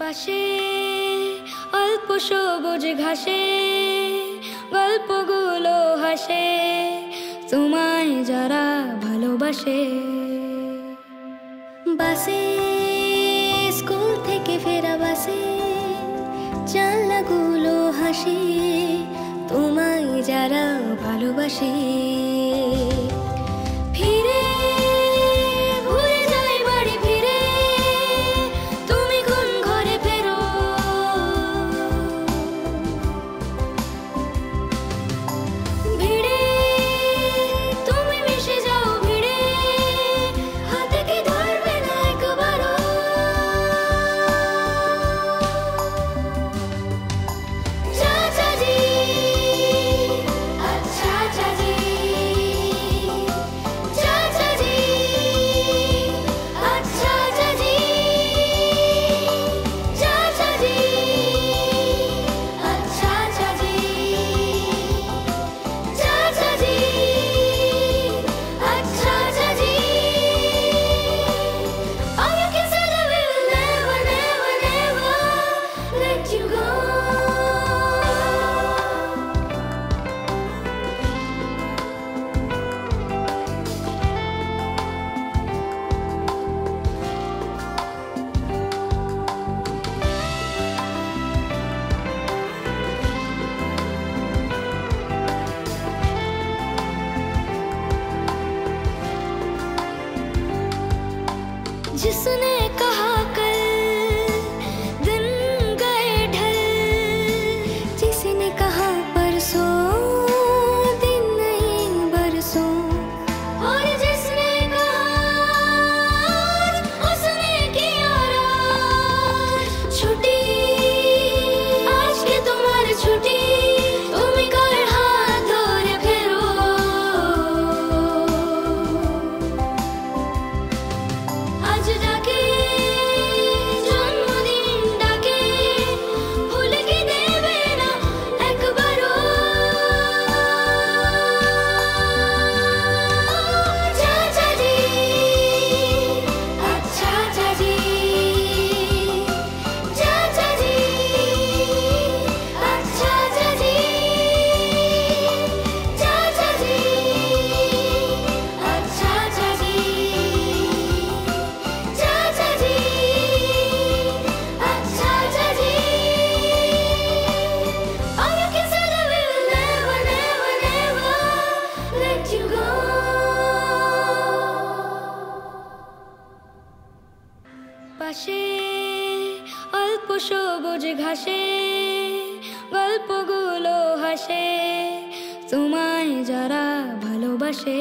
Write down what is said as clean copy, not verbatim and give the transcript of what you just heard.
পাশে অল্প সবুজ ঘাসে গল্পগুলো হাসে তোমায় যারা ভালোবাসে। বাসে স্কুল থেকে ফেরা বাসে জানলাগুলো হাসে তোমায় যারা ভালোবাসে। ফিরে ভুলে যাই বাড়ি ফিরে তুমি কোন ঘরে ফেরো। ভিড়ে তুমি মিশে যাও ভিড়ে হাতে কি ধরবে না একবারও। চাচা জি আচ্ছা চাচি চাচা জি আচ্ছা চাচি চাচা জি আচ্ছা চাচি চাচা জি আচ্ছা চাচি। All you can say that we will never, never, never let you go. जिसने कहा कल दिन गए ढल, जिसने कहा परसों दिन नहीं बरसों, और जिसने कहा उसने किया राज छुट्टी आज के तुम्हारी छुट्टी তুমি কার হাত ধরে ফেরো। আজ ডাকে জন্মদিন ডাকে ভুলে কি দেবে না একবারও। চাচা জি আচ্ছা চাচি চাচা জি আচ্ছা চাচি চাচা জি আচ্ছা চাচি চাচা জি আচ্ছা চাচি। All you can say that we will never, never, never let you go. পাশে অল্প সবুজ ঘাসে গল্পগুলো হাসে তোমায় যারা ভালোবাসে।